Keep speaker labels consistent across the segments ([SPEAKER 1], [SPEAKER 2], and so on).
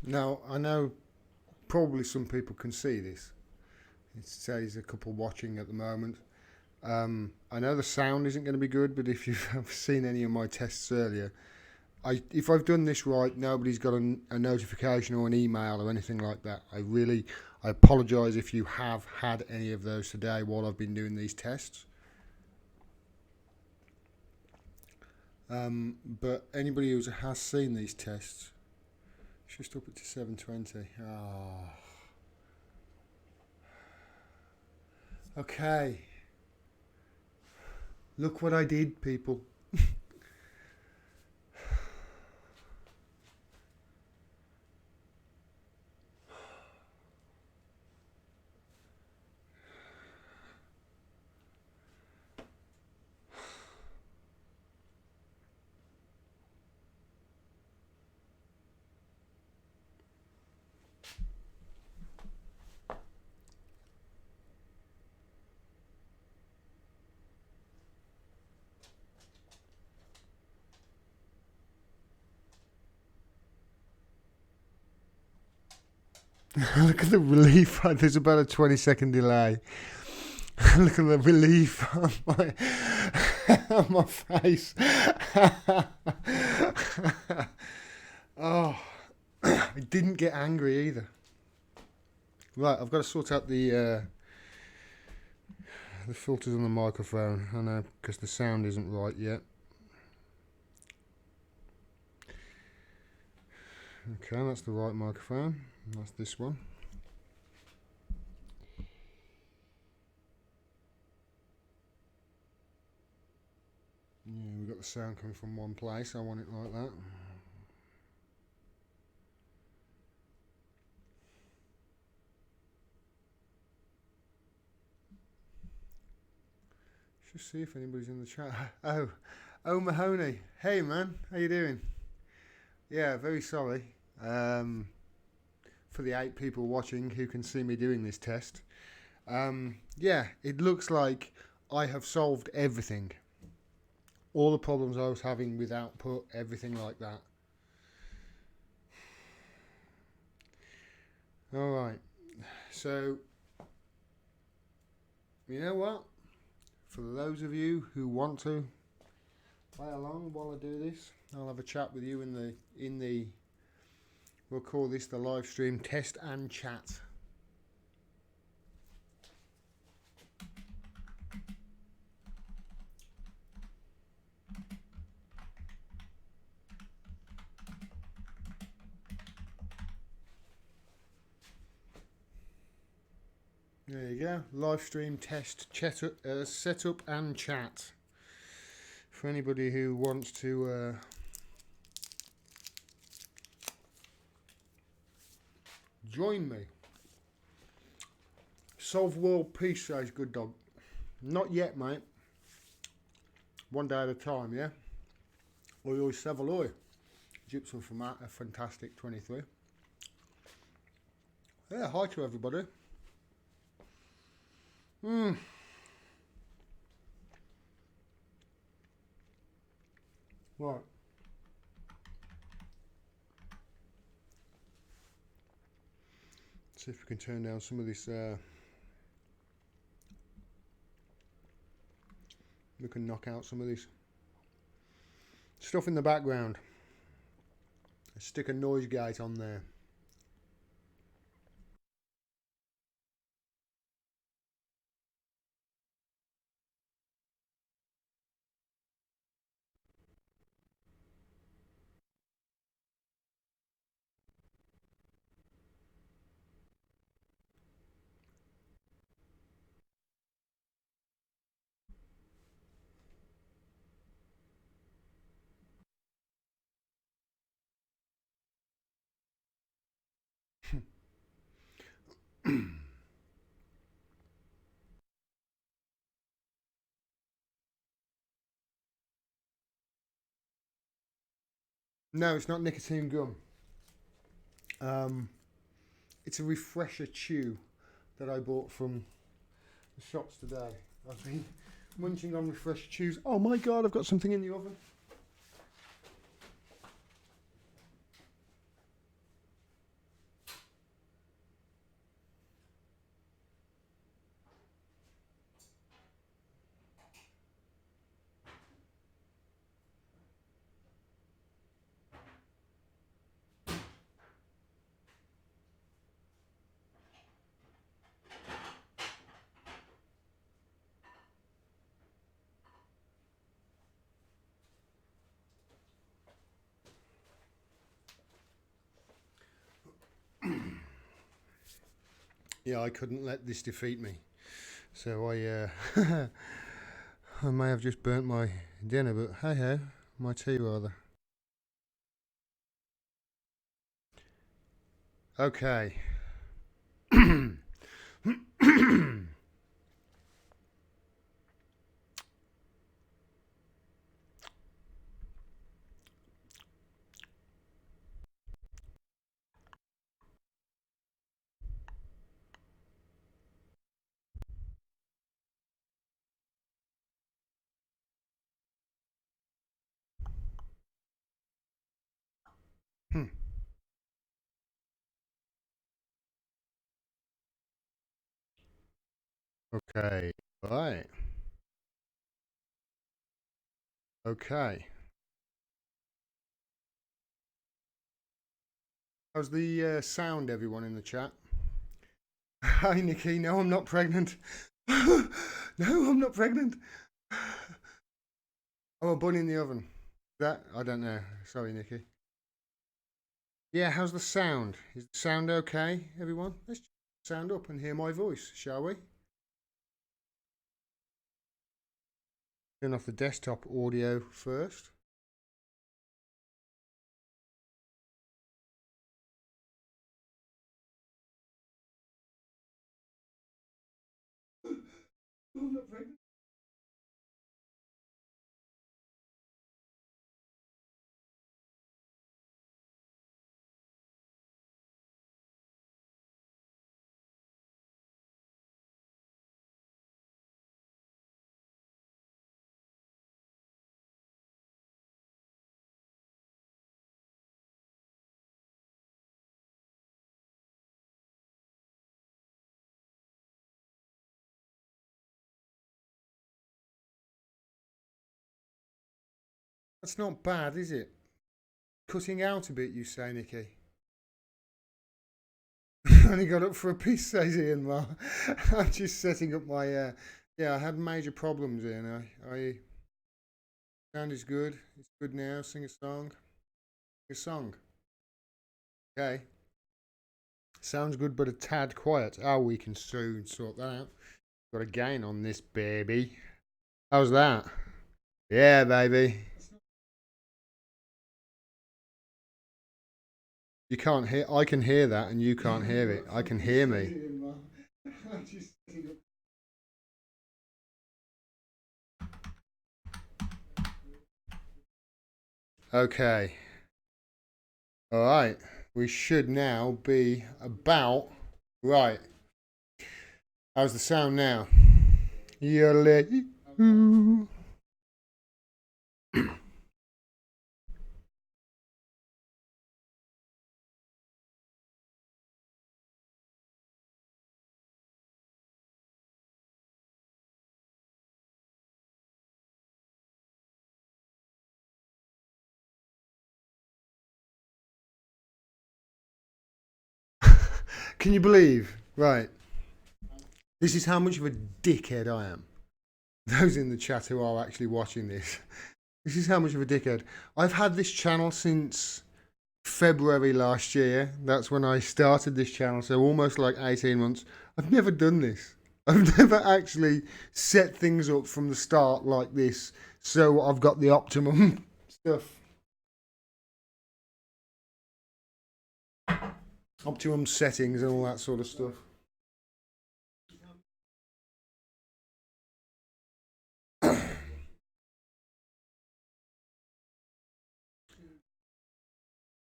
[SPEAKER 1] Now, I know probably some people can see this. It says a couple watching at the moment. I know the sound isn't going to be good, but if you've seen any of my tests earlier, if I've done this right, nobody's got a notification or an email or anything like that. I apologise if you have had any of those today while I've been doing these tests. But anybody who has seen these tests, it's just up to 720. Oh. Okay. Look what I did, people. Look at the relief. There's about a 20-second delay. Look at the relief on on my face. Oh, I didn't get angry either. Right, I've got to sort out the filters on the microphone. I know, because the sound isn't right yet. Okay, that's the right microphone. That's this one. Yeah, we've got the sound coming from one place. I want it like that. Just see if anybody's in the chat. Oh, Mahoney. Hey, man. How you doing? Yeah, very sorry for the 8 people watching who can see me doing this test. Yeah, it looks like I have solved everything. All the problems I was having with output, everything like that. Alright, so, you know what? For those of you who want to play along while I do this, I'll have a chat with you in the we'll call this the live stream test and chat. There you go, live stream test, setup and chat. For anybody who wants to join me. Solve world peace, says Good Dog. Not yet, mate. One day at a time, yeah? Oi, oi, SEVAUX. Gypsum from a fantastic 23. Yeah, hi to everybody. Right. See if we can turn down some of this. We can knock out some of this stuff in the background. Stick a noise gate on there. No, it's not nicotine gum. It's a refresher chew that I bought from the shops today. I've been munching on refresher chews. Oh my god, I've got something in the oven. Yeah, I couldn't let this defeat me. So I I may have just burnt my dinner, but hey ho, my tea rather. Okay. Okay. Right. Okay. How's the sound, everyone in the chat? Hi, Nikki. No, I'm not pregnant. No, I'm not pregnant. I'm a bun in the oven. That I don't know. Sorry, Nikki. Yeah, how's the sound? Is the sound okay, everyone? Let's sound up and hear my voice, shall we? Turn off the desktop audio first. I'm not pregnant. That's not bad, is it? Cutting out a bit, you say, Nikki. Only got up for a piece, says Ian. Well, I'm just setting up my. Yeah, I had major problems, Ian. I sound is good. It's good now. Sing a song. Sing a song. Okay. Sounds good, but a tad quiet. Oh, we can soon sort that out. Got a gain on this baby. How's that? Yeah, baby. You can't hear. I can hear that, and you can't hear it. I can hear me. Okay. All right. We should now be about right. How's the sound now? Yodeling. Can you believe? Right. This is how much of a dickhead I am. Those in the chat who are actually watching this. This is how much of a dickhead. I've had this channel since February last year. That's when I started this channel, so almost like 18 months. I've never done this. I've never actually set things up from the start like this, so I've got the optimum stuff. Optimum settings and all that sort of stuff.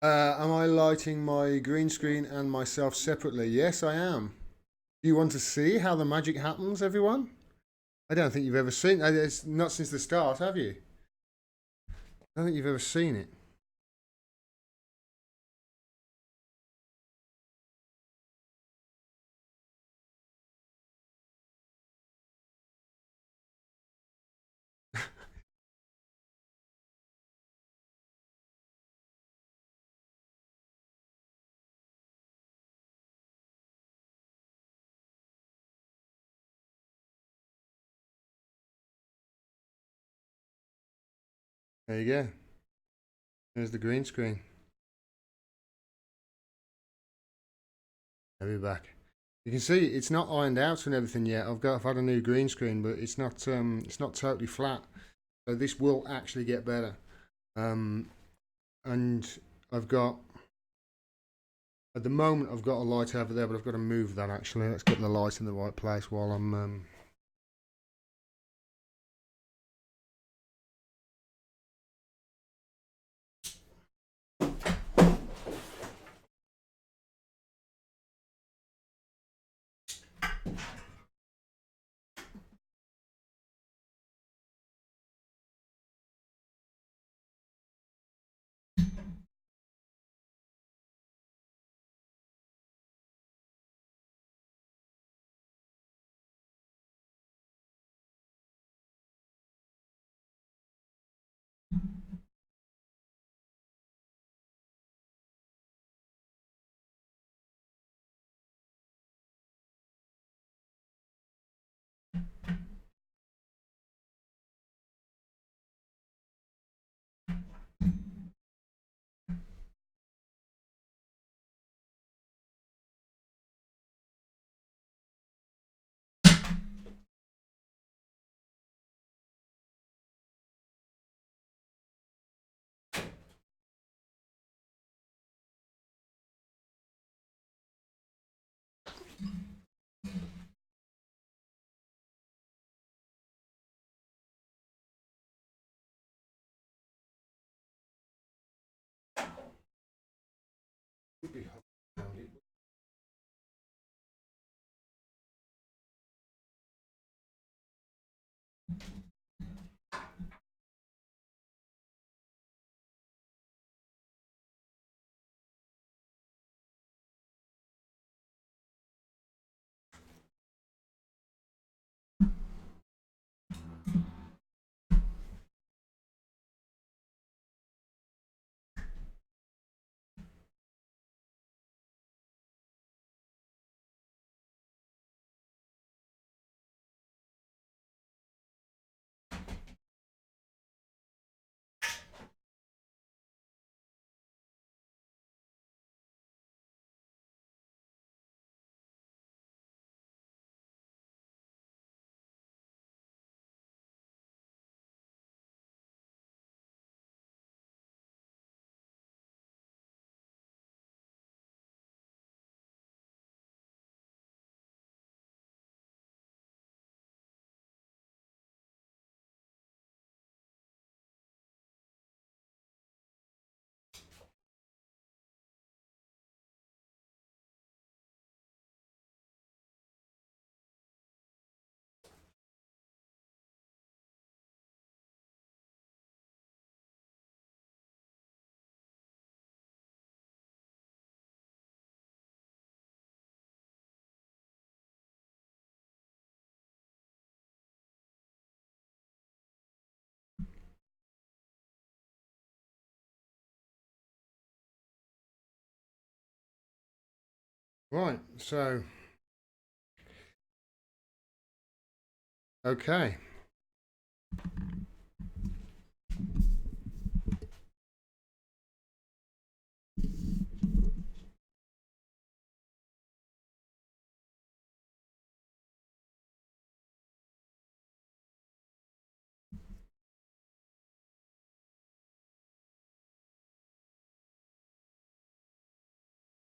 [SPEAKER 1] Am I lighting my green screen and myself separately? Yes, I am. Do you want to see how the magic happens, everyone? I don't think you've ever seen it. It's not since the start, have you? I don't think you've ever seen it. There you go. There's the green screen. I'll be back. You can see it's not ironed out and everything yet. I've had a new green screen, but it's not totally flat. So this will actually get better. And I've got, at the moment I've got a light over there, but I've got to move that actually. Let's get the light in the right place while I'm right. So okay.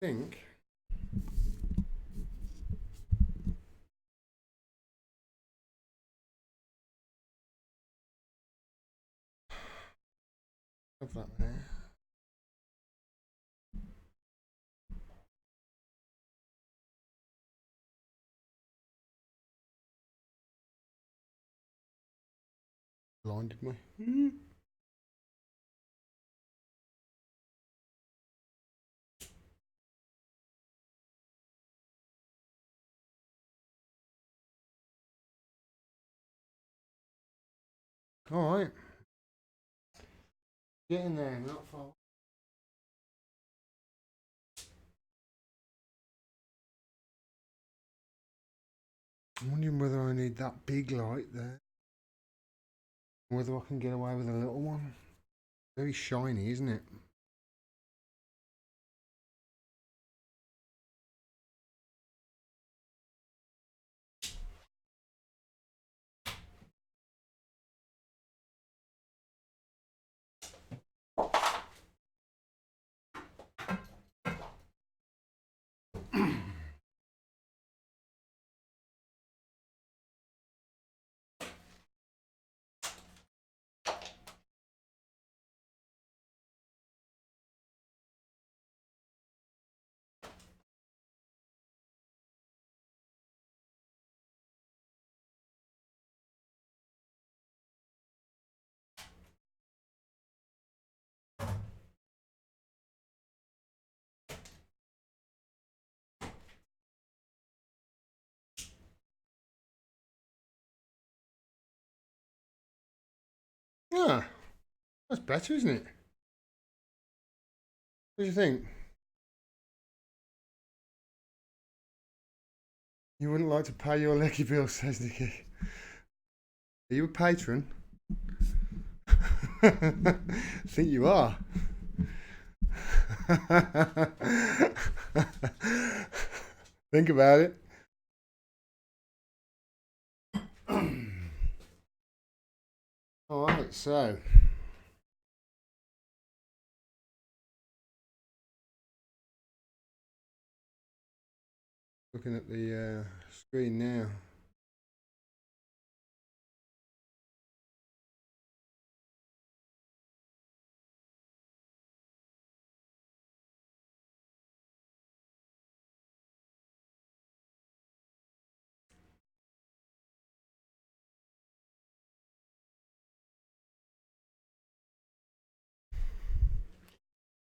[SPEAKER 1] I think of that there. Blinded me. All right. Getting there, not far. I'm wondering whether I need that big light there. Whether I can get away with a little one. Very shiny, isn't it? Ah, that's better, isn't it? What do you think? You wouldn't like to pay your leggy bill, says Nicky. Are you a patron? I think you are. Think about it. All right, so looking at the screen now.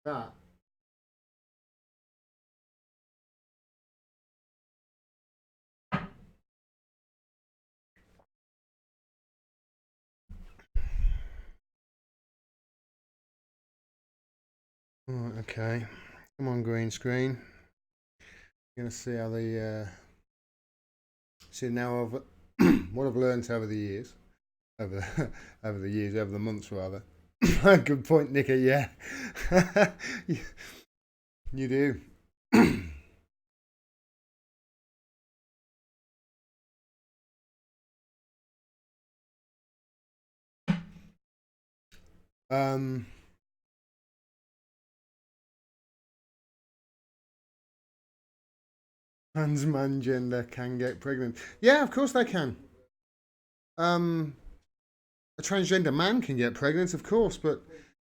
[SPEAKER 1] That. Right, okay. Come on, green screen. You're gonna see how the see now what I've learned over the years, over over the months rather. Good point, Nicky. Yeah, you do. um, trans man gender can get pregnant. Yeah, of course they can. A transgender man can get pregnant, of course, but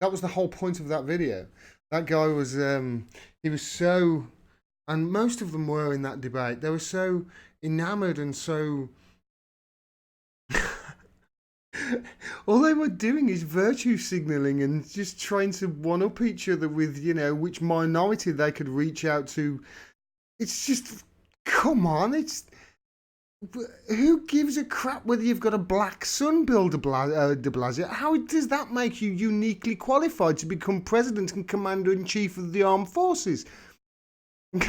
[SPEAKER 1] that was the whole point of that video. That guy was he was so, and most of them were in that debate. They were so enamored and so. All they were doing is virtue signaling and just trying to one up each other with, which minority they could reach out to. It's just, come on, it's. Who gives a crap whether you've got a black son, Bill de Blasio? How does that make you uniquely qualified to become president and commander-in-chief of the armed forces? It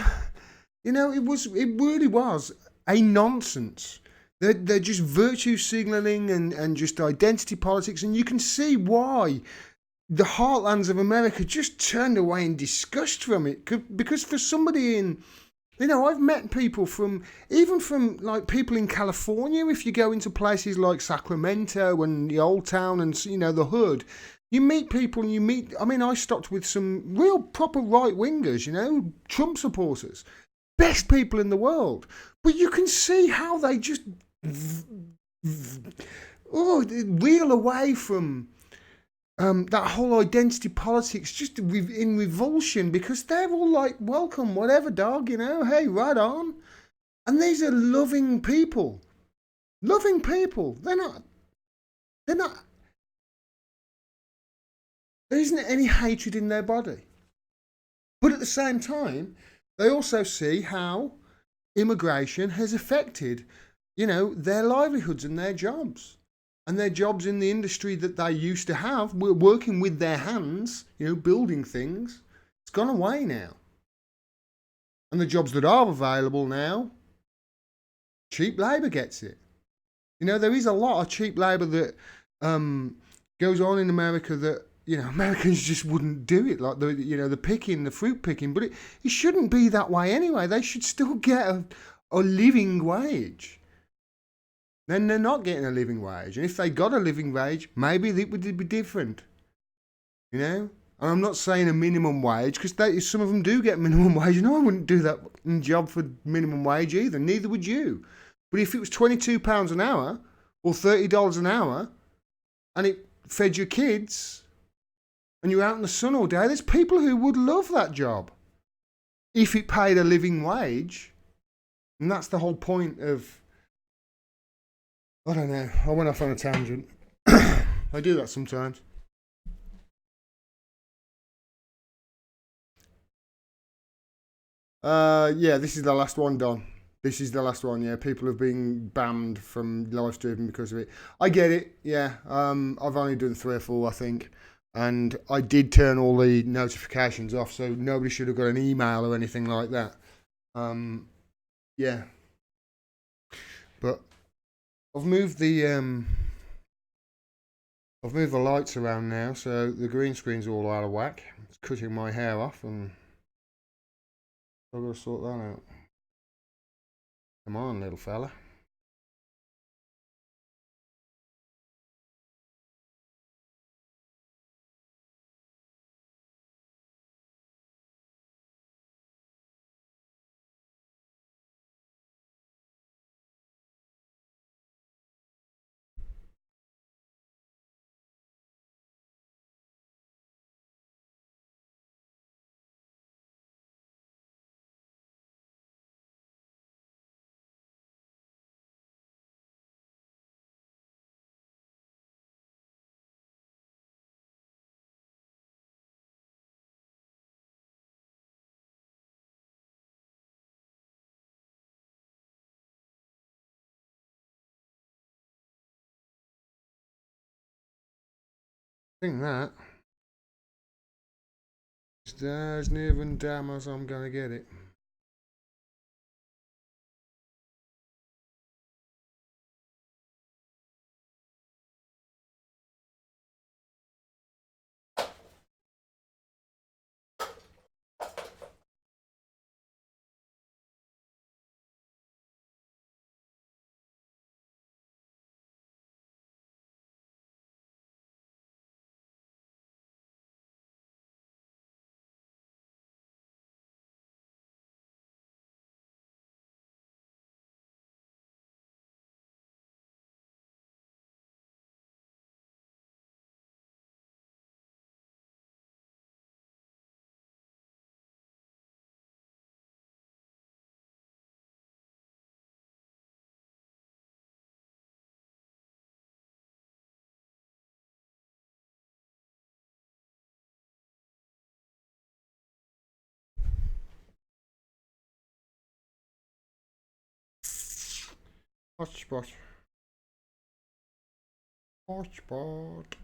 [SPEAKER 1] really was a nonsense. They're just virtue signalling and just identity politics, and you can see why the heartlands of America just turned away in disgust from it. Because for somebody in, I've met people from like people in California. If you go into places like Sacramento and the Old Town and the hood, you meet people and I stopped with some real proper right wingers, Trump supporters, best people in the world. But you can see how they just wheel away from that whole identity politics just in revulsion, because they're all like, welcome, whatever, dog, hey, right on. And these are loving people. They're not, there isn't any hatred in their body. But at the same time, they also see how immigration has affected, their livelihoods and their jobs. And their jobs in the industry that they used to have, were working with their hands, building things. It's gone away now. And the jobs that are available now, cheap labour gets it. There is a lot of cheap labour that goes on in America that, Americans just wouldn't do it, like the picking, the fruit picking. But it shouldn't be that way anyway. They should still get a living wage. Then they're not getting a living wage. And if they got a living wage, maybe it would be different. And I'm not saying a minimum wage, because some of them do get minimum wage. I wouldn't do that job for minimum wage either. Neither would you. But if it was £22 an hour or $30 an hour and it fed your kids and you're out in the sun all day, there's people who would love that job if it paid a living wage. And that's the whole point of... I don't know. I went off on a tangent. I do that sometimes. Yeah, this is the last one, Don. This is the last one. Yeah, people have been banned from live streaming because of it. I get it. Yeah. I've only done 3 or 4, I think, and I did turn all the notifications off, so nobody should have got an email or anything like that. Yeah. But I've moved the lights around now, so the green screen's all out of whack. It's cutting my hair off, and I've got to sort that out. Come on, little fella. I think that is as near and damn as I'm gonna get it. Hotspot. Hotspot.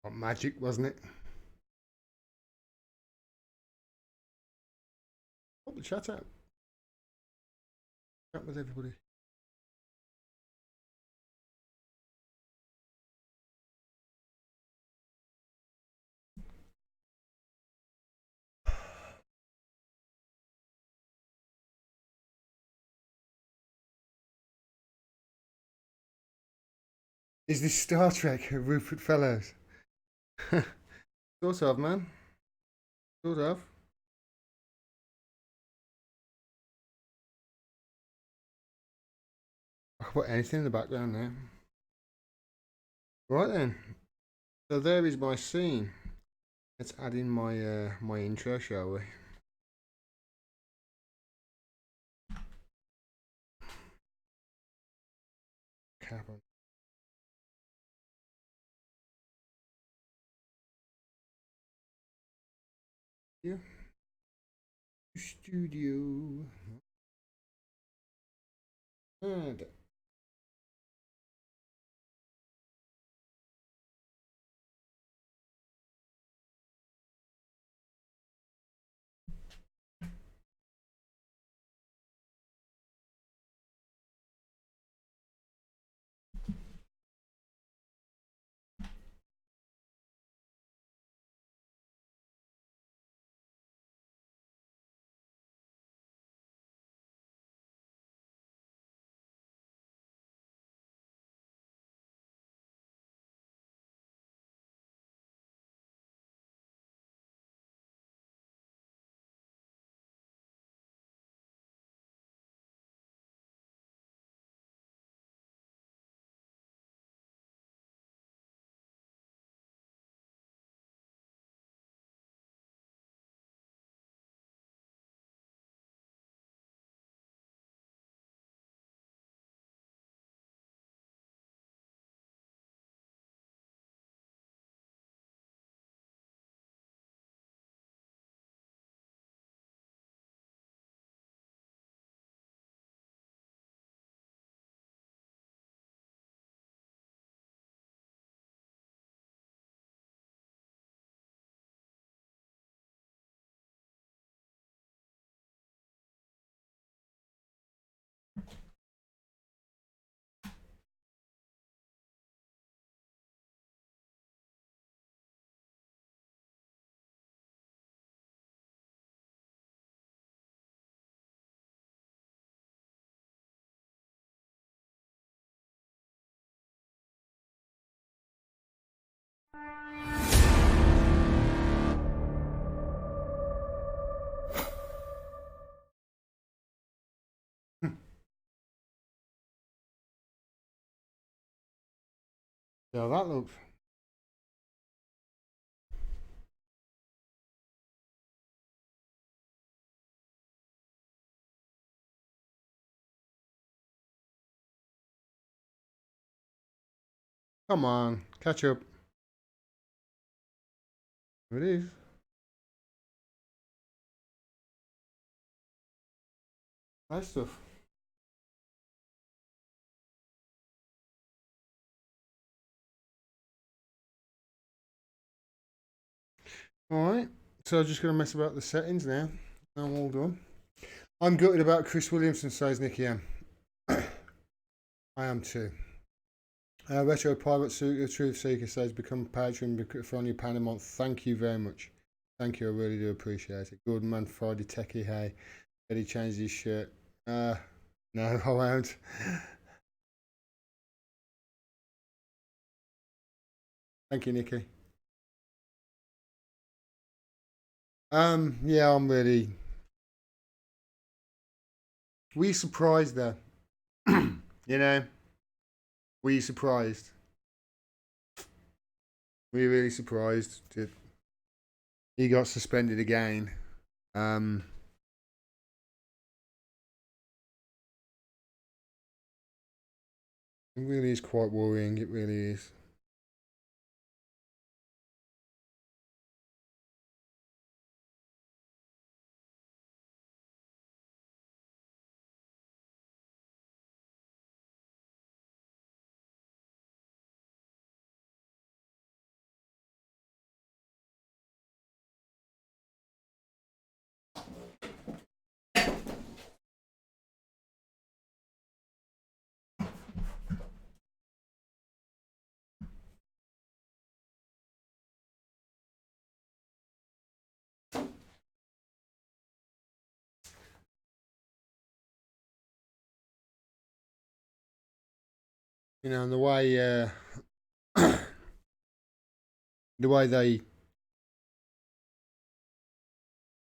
[SPEAKER 1] What magic, wasn't it? Put the chat out. Chat with everybody. Is this Star Trek, Rupert Fellows? Sort of, man. Sort of. I can put anything in the background now. Right then. So there is my scene. Let's add in my my intro, shall we? Cap on. Yeah. Studio. And so that looks. Come on, catch up. It is. Nice stuff. Alright, so I'm just going to mess about the settings now. I'm all done. I'm gutted about Chris Williamson, says Nicky M. I am too. Retro Pirate Truth Seeker says, become a patron for only £1 a month. Thank you very much. Thank you, I really do appreciate it. Good man, Friday Techie, hey. Did he change his shirt? No, I won't. Thank you, Nicky. Yeah, I'm really. We surprised there. You know, we surprised. We really surprised that he got suspended again. It really is quite worrying. It really is. You know, and the way they,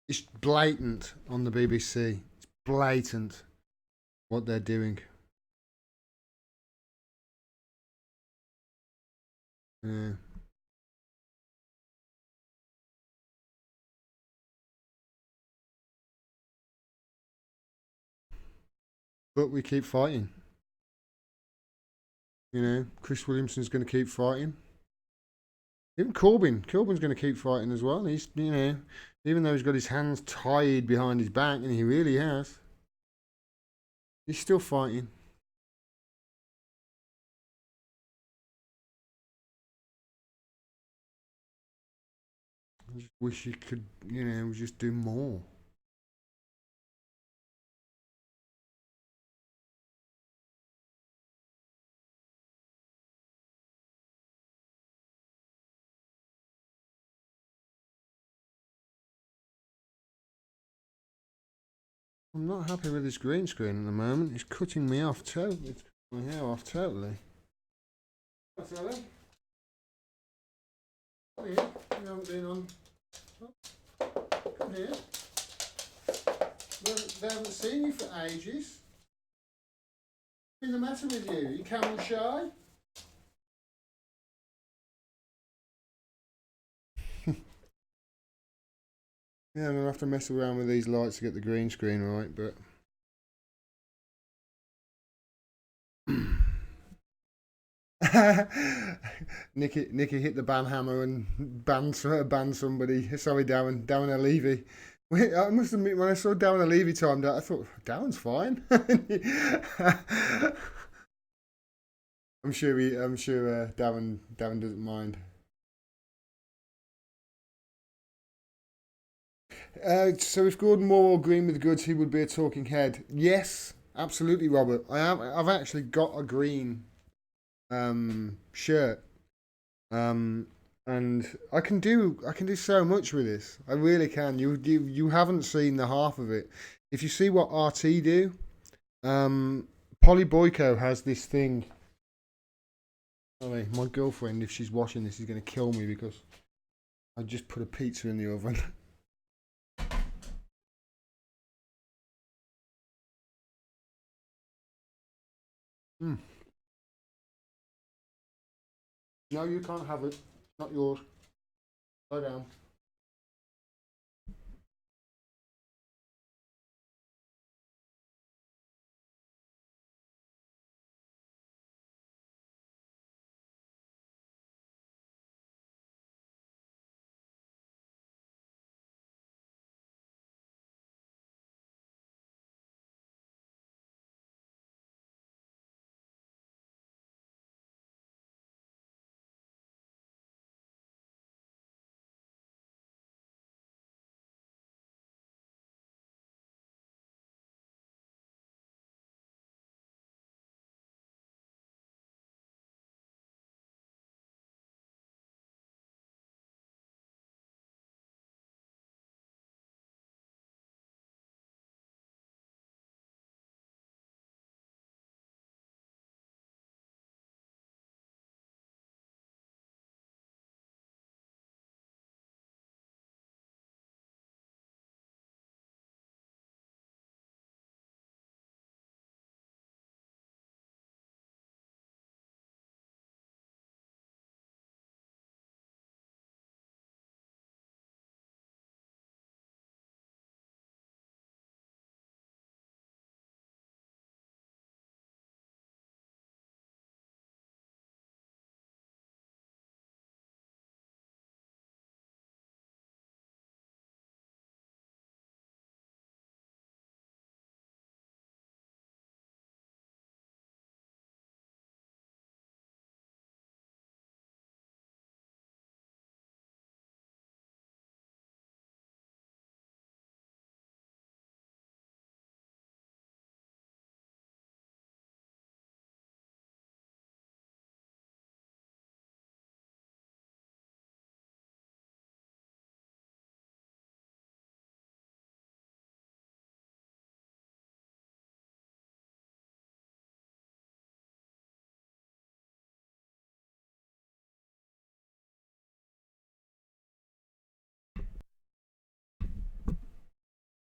[SPEAKER 1] it's blatant on the BBC. It's blatant what they're doing. Yeah. But we keep fighting. You know, Chris Williamson's going to keep fighting. Even Corbyn's going to keep fighting as well. He's, you know, Even though he's got his hands tied behind his back, and he really has. He's still fighting. I just wish you could, just do more. I'm not happy with this green screen at the moment. It's cutting me off totally. It's cutting my hair off totally. What's that then? Oh yeah, you haven't been on. Oh, come here. They haven't seen you for ages. What's the matter with you? You camel shy? Yeah, I'm gonna have to mess around with these lights to get the green screen right, but Nikki hit the ban hammer and banned somebody. Sorry, Darren Levy. I must admit, when I saw Darren Levy timed out, I thought Darren's fine. I'm sure Darren doesn't mind. So if Gordon Moore green with goods, he would be a talking head. Yes, absolutely, Robert. I've actually got a green shirt. And I can do so much with this. I really can. You haven't seen the half of it. If you see what RT do, Polly Boyko has this thing. Sorry, my girlfriend, if she's watching this, is going to kill me because I just put a pizza in the oven. Mm. No, you can't have it. Not yours. Go down.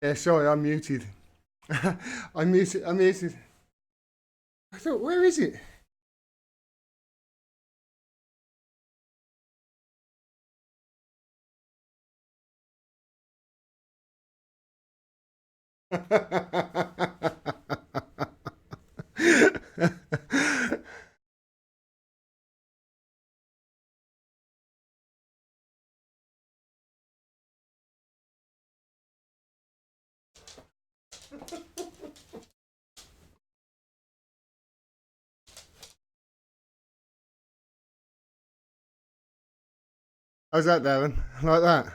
[SPEAKER 1] Yeah, sorry, I'm muted. I'm muted. I'm muted. I thought, where is it? How's that, Darren? Like that?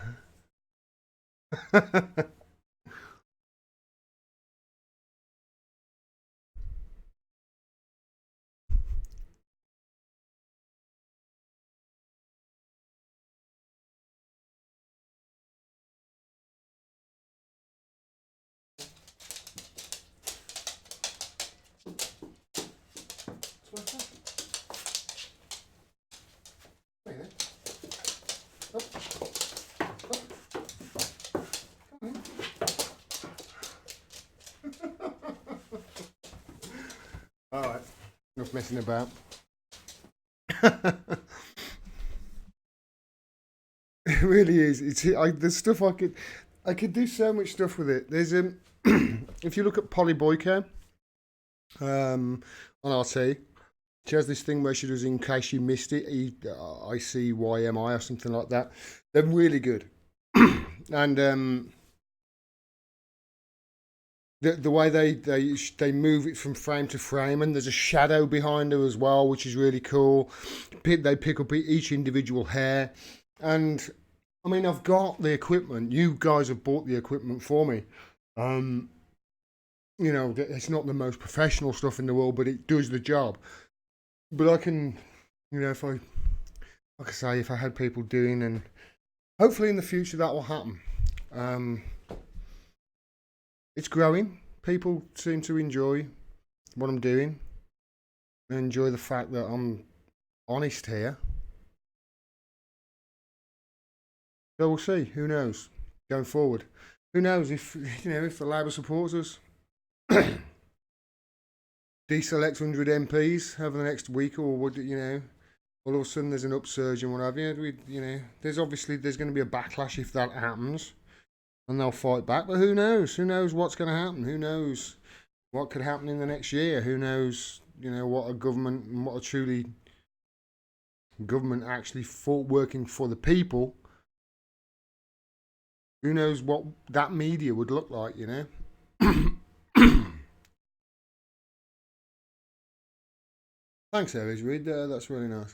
[SPEAKER 1] All right. Enough messing about. It really is. There's stuff I could do so much stuff with it. There's if you look at Polly Boyko, on RT, she has this thing where she does, in case you missed it, ICYMI or something like that. They're really good, and the way they move it from frame to frame, and there's a shadow behind her as well, which is really cool. They pick up each individual hair, and I mean, I've got the equipment. You guys have bought the equipment for me. Um, you know, it's not the most professional stuff in the world, but it does the job. But I can, you know, if I, like I say, if I had people doing, and hopefully in the future that will happen. Um, it's growing. People seem to enjoy what I'm doing. They enjoy the fact that I'm honest here. So we'll see. Who knows? Going forward, who knows if if the Labour supports us. Deselect 100 MPs over the next week, or would all of a sudden there's an upsurge and what have you. There's going to be a backlash if that happens, and they'll fight back. But who knows? Who knows what's going to happen? Who knows what could happen in the next year? Who knows? What a government and what a truly government actually for working for the people. Who knows what that media would look like? Thanks, Aries Reid. That's really nice.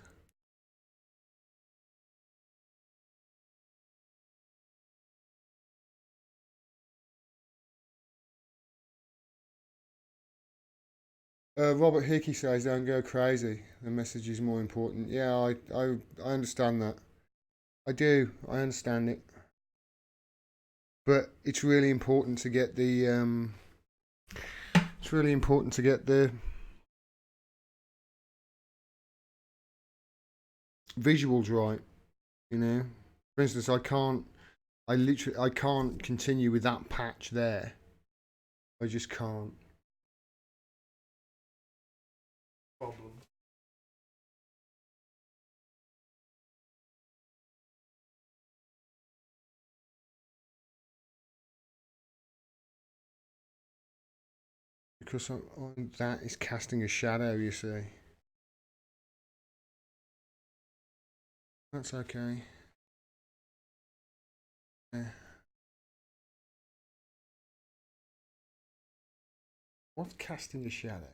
[SPEAKER 1] Robert Hickey says, "Don't go crazy. The message is more important." Yeah, I understand that. I do. I understand it. But it's really important to get the visuals right. For instance, I can't continue with that patch there. I just can't. Problem. Because that is casting a shadow, you see. That's okay. Yeah. What's casting a shadow?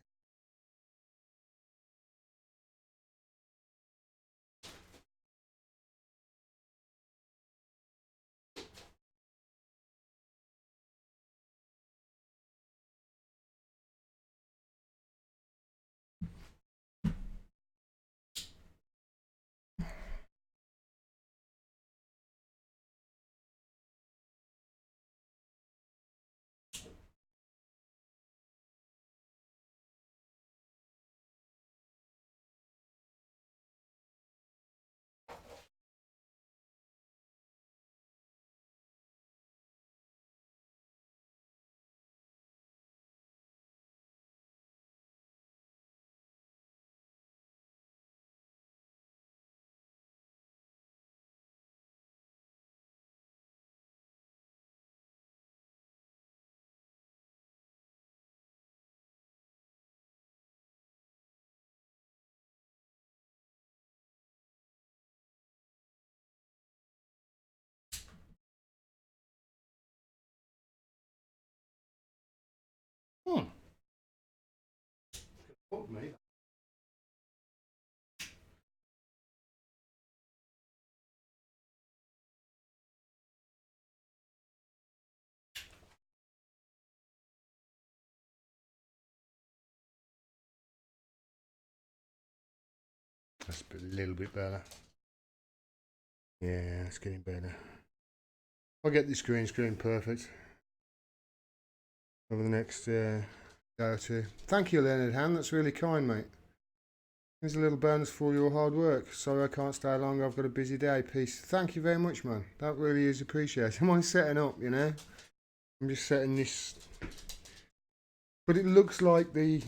[SPEAKER 1] Hmm. Fuck me. That's a little bit better. Yeah, it's getting better. I'll get this green screen perfect over the next day or two. Thank you, Leonard Han. That's really kind, mate. Here's a little bonus for your hard work. Sorry I can't stay long. I've got a busy day. Peace. Thank you very much, man. That really is appreciated. I'm on setting up, you know. I'm just setting this. But it looks like the.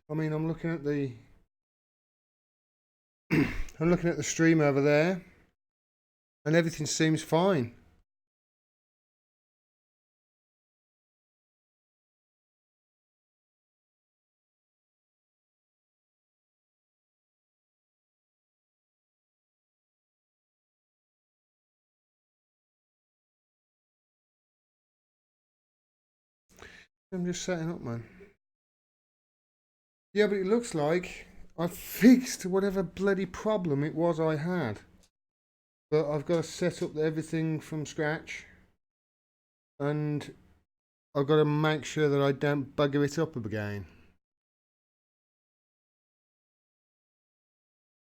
[SPEAKER 1] I mean, I'm looking at the. I'm looking at the stream over there, and everything seems fine. I'm just setting up, man. Yeah, but it looks like I fixed whatever bloody problem it was I had. But I've got to set up everything from scratch. And I've got to make sure that I don't bugger it up again.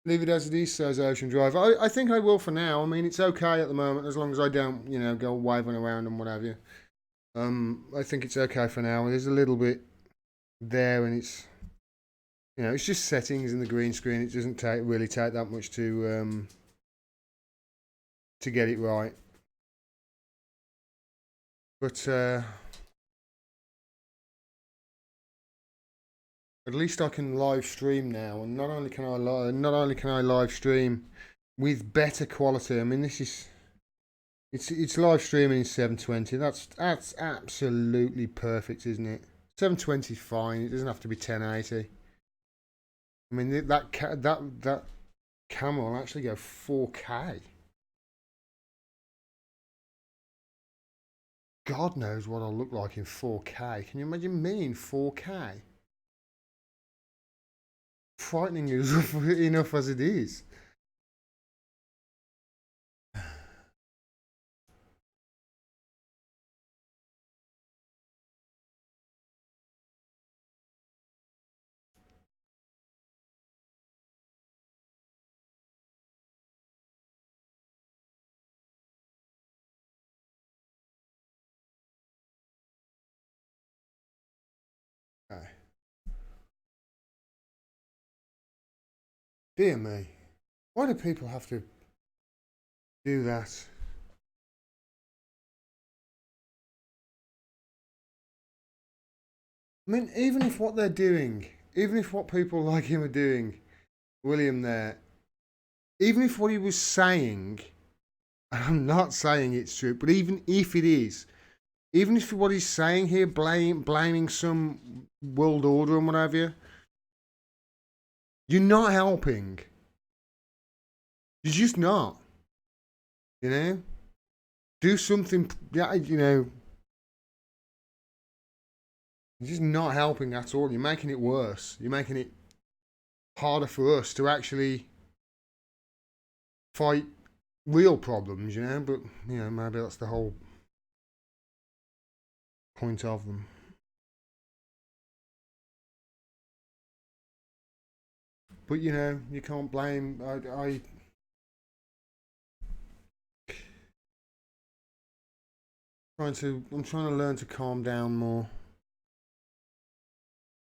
[SPEAKER 1] Leave it as it is, says Ocean Drive. I think I will for now. I mean, it's okay at the moment as long as I don't, you know, go waving around and what have you. I think it's okay for now. There's a little bit there, and it's, you know, it's just settings in the green screen. It doesn't really take that much to get it right. But at least I can live stream now, and not only can I live stream with better quality. I mean, this is it's live streaming in 720. That's absolutely perfect, isn't it? 720 is fine. It doesn't have to be 1080. I mean, that camera will actually go 4K. God knows what I'll look like in 4K. Can you imagine me in 4K? Frightening enough as it is. Okay. Dear me. Why do people have to do that? I mean, even if what they're doing, even if what people like him are doing, William there, even if what he was saying, and I'm not saying it's true, but even if it is, even if what he's saying here, blaming some world order and what have you, you're not helping. You're just not. You know? Do something, yeah, you know. You're just not helping at all. You're making it worse. You're making it harder for us to actually fight real problems, you know? But, you know, maybe that's the whole point of them. But, you know, you can't blame. I'm trying to learn to calm down more.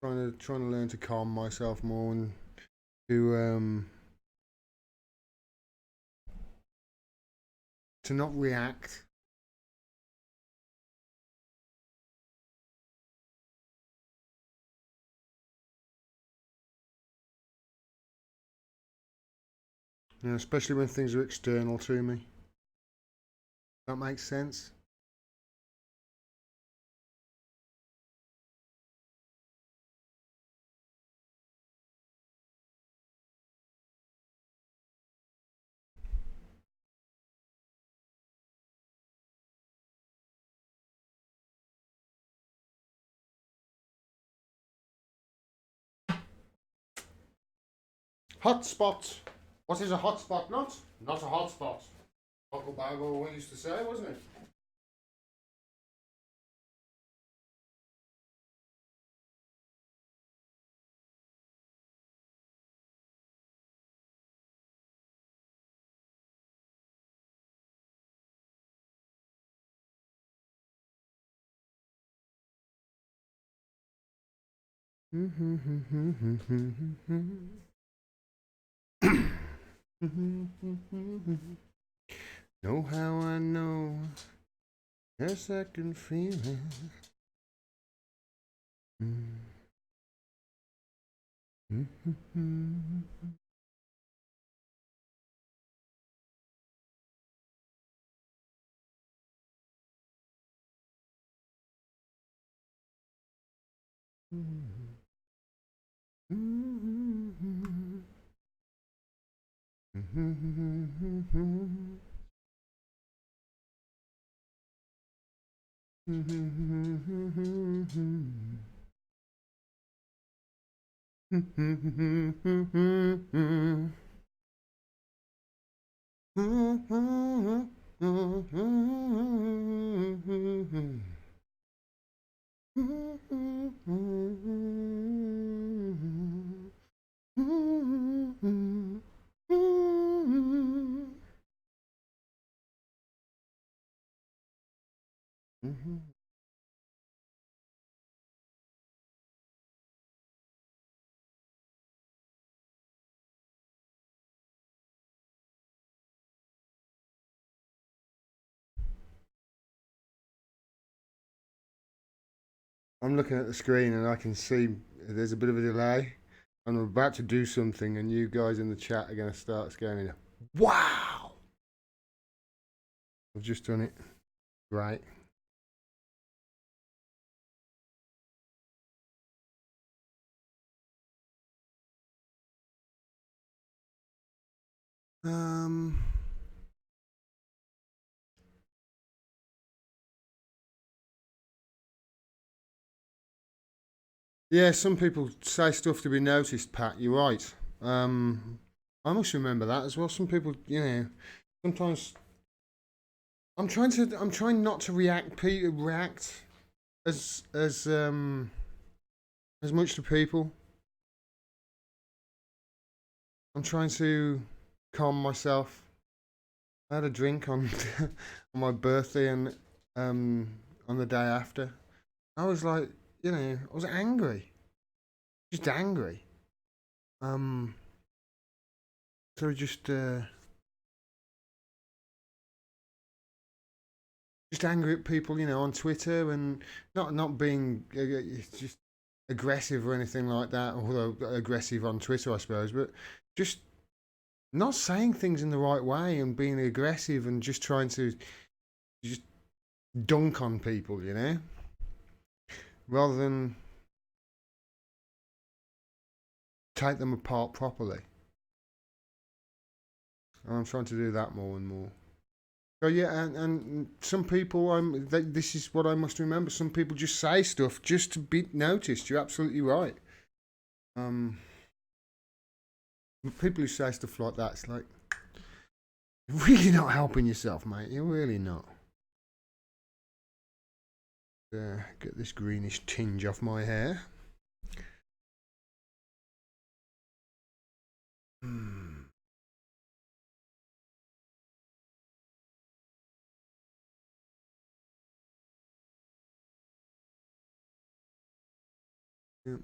[SPEAKER 1] Trying to learn to calm myself more and to not react. You know, especially when things are external to me. That makes sense. Hotspot. What is a hotspot? Not a hotspot. Uncle Bobo used to say, wasn't it? Know how I know a second feeling. I'm looking at the screen and I can see there's a bit of a delay. I'm about to do something, and you guys in the chat are going to start going, wow! I've just done it. Right. Yeah, some people say stuff to be noticed, Pat. You're right. I must remember that as well. Some people, sometimes I'm trying not to react as as much to people. I'm trying to calm myself. I had a drink on on my birthday and on the day after. I was like, I was angry, just angry. Um, so just angry at people, on Twitter, and not being just aggressive or anything like that. Although aggressive on Twitter, I suppose, but just not saying things in the right way and being aggressive and just trying to just dunk on people, rather than take them apart properly. And I'm trying to do that more and more. So yeah, and some people, this is what I must remember. Some people just say stuff just to be noticed. You're absolutely right. Um, people who say stuff like that, it's like you're really not helping yourself, mate. You're really not. Get this greenish tinge off my hair. Hmm. Yep.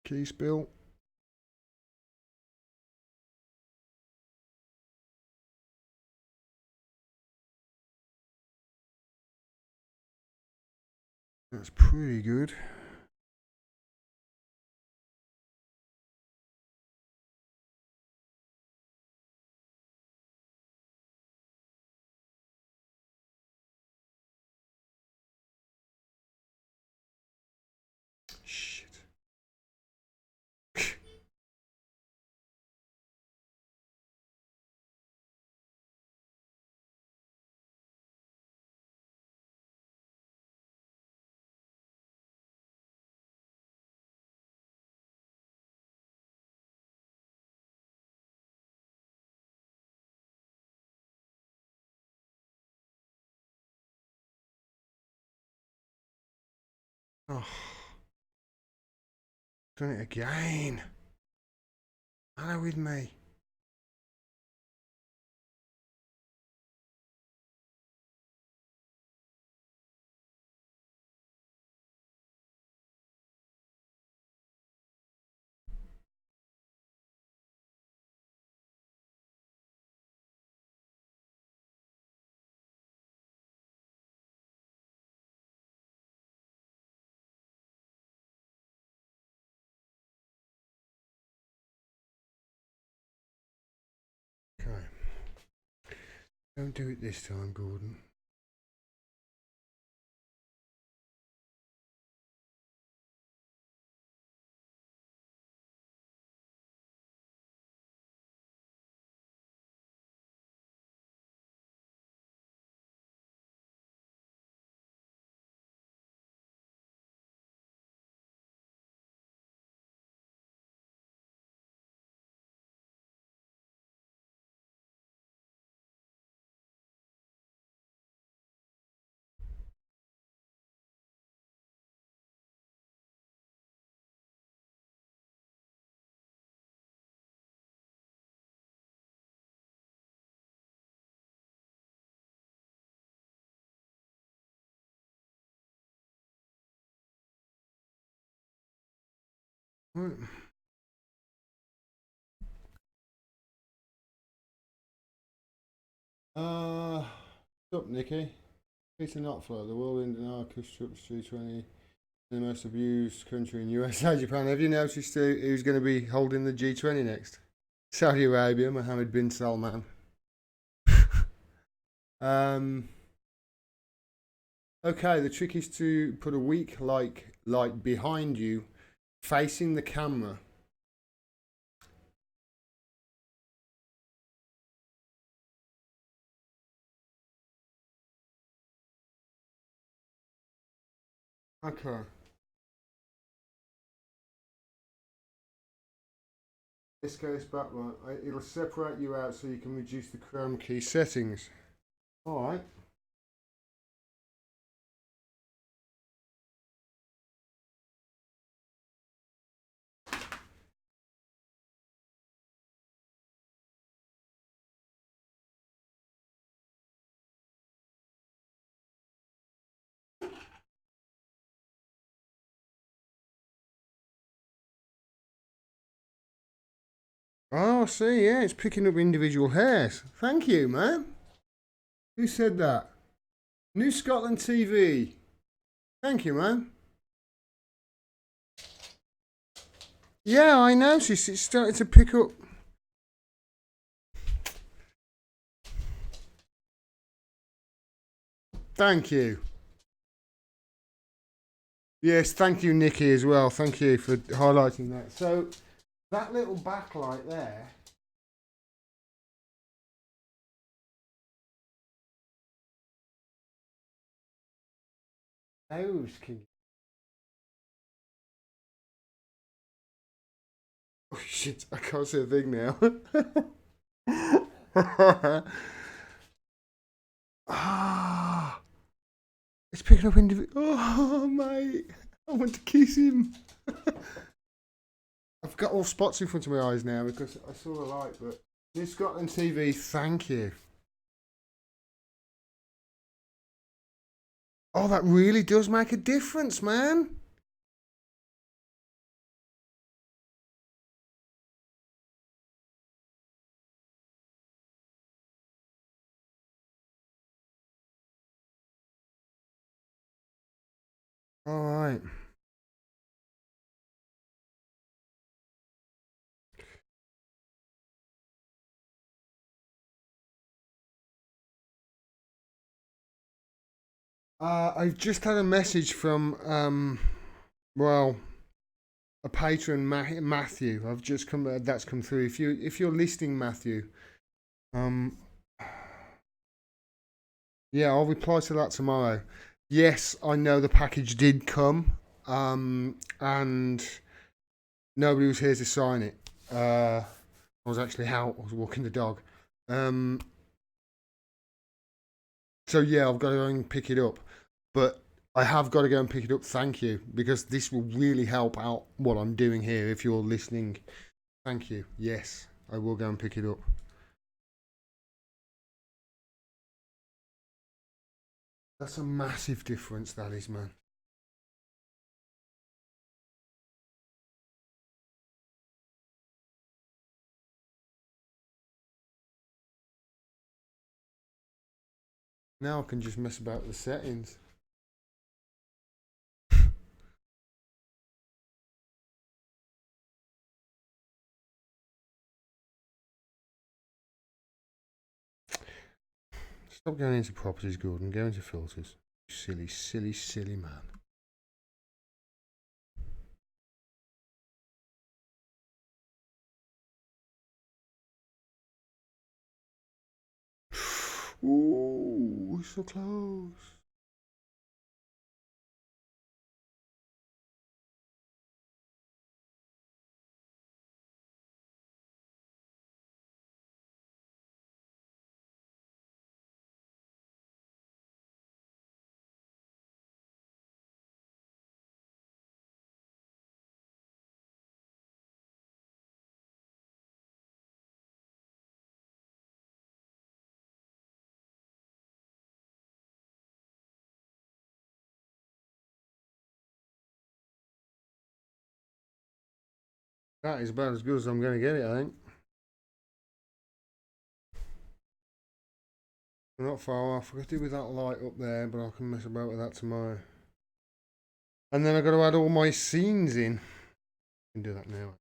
[SPEAKER 1] Key spill. That's pretty good. Shit. Oh, done it again. Hello with me. Don't do it this time, Gordon. Right. What's up, Nicky? Peter Knotflow, the world Indian orchestra G20, the most abused country in USA, Japan. Have you noticed who's going to be holding the G20 next? Saudi Arabia, Mohammed bin Salman. Okay, the trick is to put a weak light behind you, facing the camera. Okay. This goes back one. It'll separate you out so you can reduce the chroma key settings. All right. Oh, I see. Yeah, it's picking up individual hairs. Thank you, man. Who said that? New Scotland TV. Thank you, man. Yeah, I noticed it's starting to pick up. Thank you. Yes, thank you, Nikki, as well. Thank you for highlighting that. So, that little backlight there. Those can. Oh shit! I can't see a thing now. Ah, it's picking up individual. Oh, mate, I want to kiss him. I've got all spots in front of my eyes now because I saw the light. But New Scotland TV, thank you. Oh, that really does make a difference, man. All right. I've just had a message from well, a patron, Matthew. I've just come. That's come through. If you're listening, Matthew, um, yeah, I'll reply to that tomorrow. Yes, I know the package did come, and nobody was here to sign it. I was actually out. I was walking the dog. Um, so yeah, I've got to go and pick it up. But I have got to go and pick it up. Thank you, because this will really help out what I'm doing here. If you're listening, thank you. Yes, I will go and pick it up. That's a massive difference, that is, man. Now I can just mess about with the settings. Stop going into properties, Gordon. Go into filters. Silly, silly, silly man. Ooh, so close. That is about as good as I'm going to get it, I think. We're not far off. I could do with that light up there, but I can mess about with that tomorrow. And then I've got to add all my scenes in. I can do that now.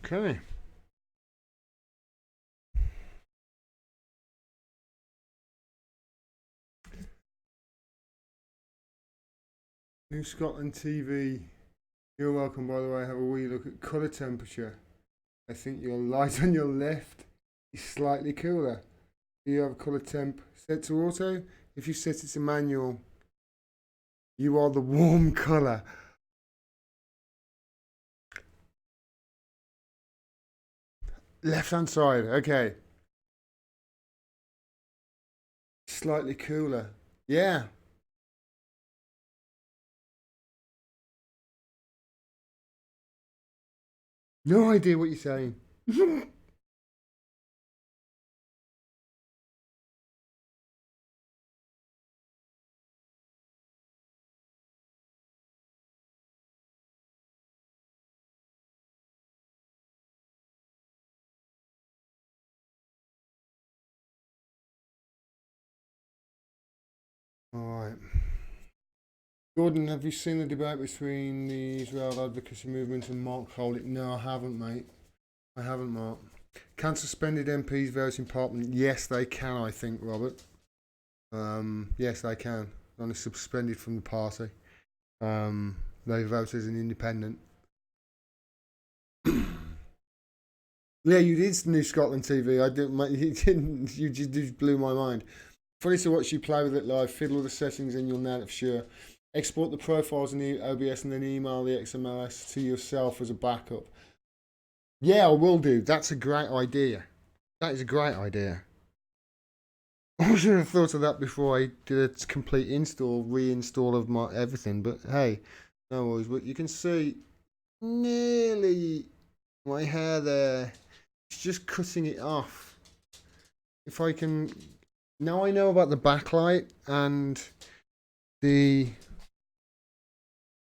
[SPEAKER 1] Okay. New Scotland TV. You're welcome, by the way. Have a wee look at colour temperature. I think your light on your left is slightly cooler. Do you have colour temp set to auto? If you set it to manual, you are the warm colour. Left hand side, okay. Slightly cooler. Yeah. No idea what you're saying. Alright. Gordon, have you seen the debate between the Israel advocacy movement and Mark Holt? No, I haven't, mate. I haven't, Mark. Can suspended MPs vote in Parliament? Yes, they can, I think, Robert. Yes, they can. Only suspended from the party. They vote as an independent. Yeah, you did New Scotland TV. I didn't. You didn't. You just blew my mind. Funny to watch you play with it live. Fiddle with the settings, and you'll nail it for sure. Export the profiles in the OBS and then email the XMLs to yourself as a backup. Yeah, I will do. That's a great idea. That is a great idea. I should have thought of that before I did a complete install, reinstall of my everything. But hey, no worries. But you can see nearly my hair there. It's just cutting it off. If I can, now I know about the backlight and the.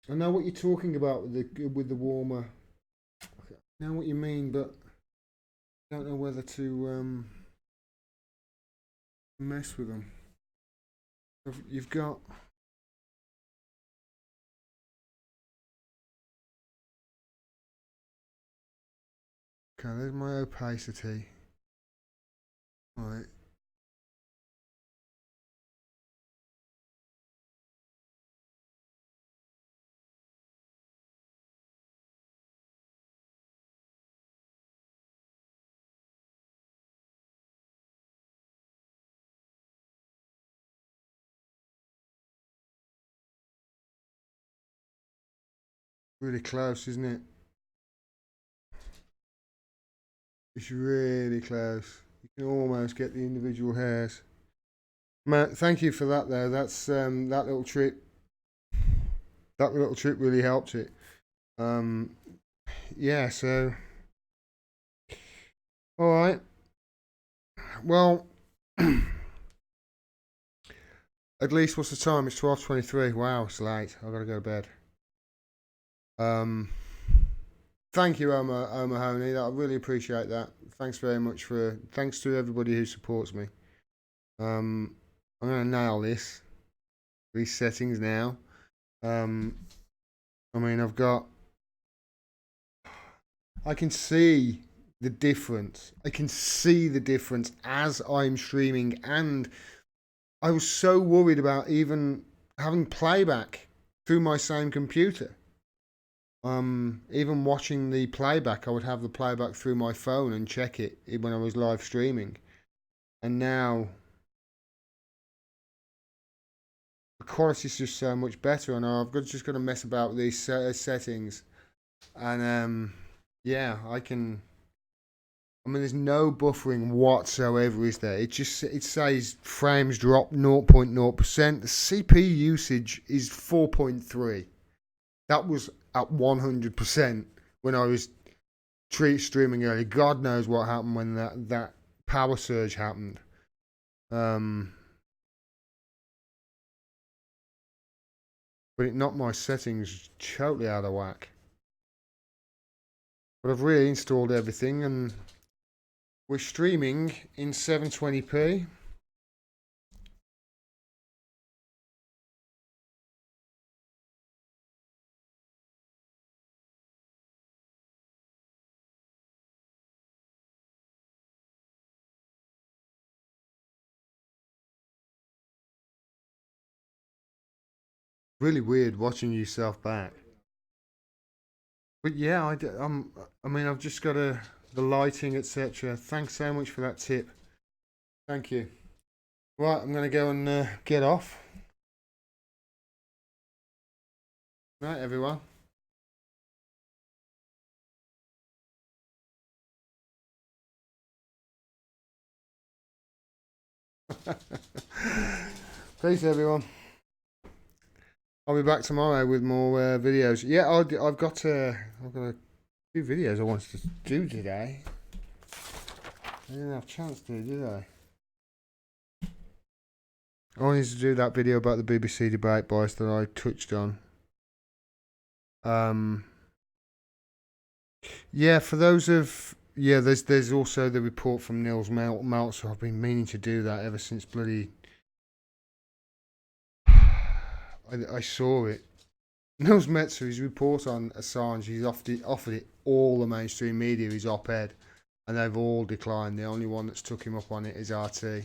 [SPEAKER 1] I know what you're talking about with the warmer. I know what you mean, but I don't know whether to mess with them. You've got. Okay, there's my opacity. Right. really close, isn't it? It's really close. You can almost get the individual hairs. Matt, thank you for that though. That's that little trick. That little trick really helped it. Um, yeah. So, all right. Well, at least what's the time? It's 12:23. Wow, it's late. I've got to go to bed. Um, thank you, O'Mahony. I really appreciate that. Thanks very much for. Thanks to everybody who supports me. I'm gonna nail these settings now. I mean, I can see the difference. I can see the difference as I'm streaming, and I was so worried about even having playback through my same computer. Even watching the playback, I would have the playback through my phone and check it when I was live streaming. And now the quality is just so much better, and just got to mess about with these settings. And yeah, I can. I mean, there's no buffering whatsoever, is there? It says frames drop 0.0%. The CPU usage is 4.3. That was at 100% when I was streaming earlier. God knows what happened when that power surge happened. But it knocked my settings totally out of whack. But I've reinstalled everything, and we're streaming in 720p. Really weird watching yourself back. But yeah, I mean, I've just got the lighting, etc. Thanks so much for that tip. Thank you. Right, I'm gonna go and get off. Right, everyone. Peace, everyone. I'll be back tomorrow with more videos. Yeah, I've got a few videos I wanted to do today. I didn't have a chance to, did I? I wanted to do that video about the BBC debate, boys, that I touched on. Yeah, for those of there's also the report from Nils Meltzer. I've been meaning to do that ever since bloody I saw it. Nils Meltzer, his report on Assange, he's offered it all the mainstream media, his op-ed, and they've all declined. The only one that's took him up on it is RT.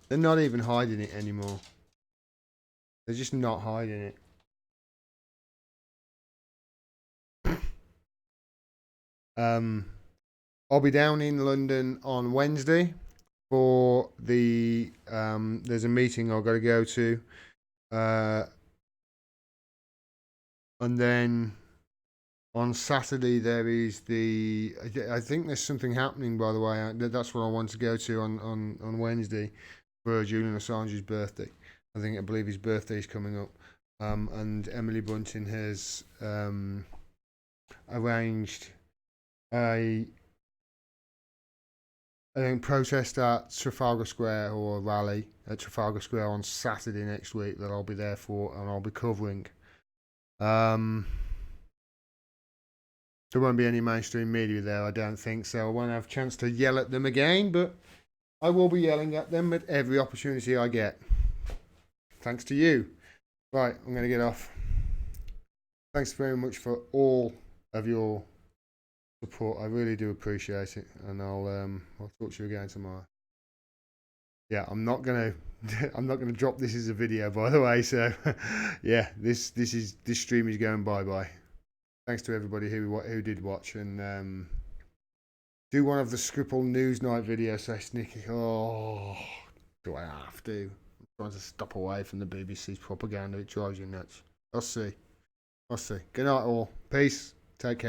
[SPEAKER 1] They're not even hiding it anymore. They're just not hiding it. I'll be down in London on Wednesday for the there's a meeting I've got to go to, and then on Saturday there is I think there's something happening, by the way. That's what I want to go to on Wednesday for Julian Assange's birthday. I believe his birthday is coming up, and Emily Bunting has arranged a protest at Trafalgar Square, or a rally at Trafalgar Square on Saturday next week that I'll be there for, and I'll be covering. There won't be any mainstream media there, I don't think, so I won't have a chance to yell at them again, but I will be yelling at them at every opportunity I get. Thanks to you. Right, I'm going to get off. Thanks very much for all of your support. I really do appreciate it, and I'll talk to you again tomorrow. Yeah, I'm not gonna drop this as a video, by the way. So yeah, this stream is going bye bye. Thanks to everybody who did watch, and do one of the Scripple Newsnight videos. So sneaky. Oh, do I have to? I'm trying to stop away from the BBC's propaganda. It drives you nuts. I'll see. I'll see. Good night all. Peace. Take care.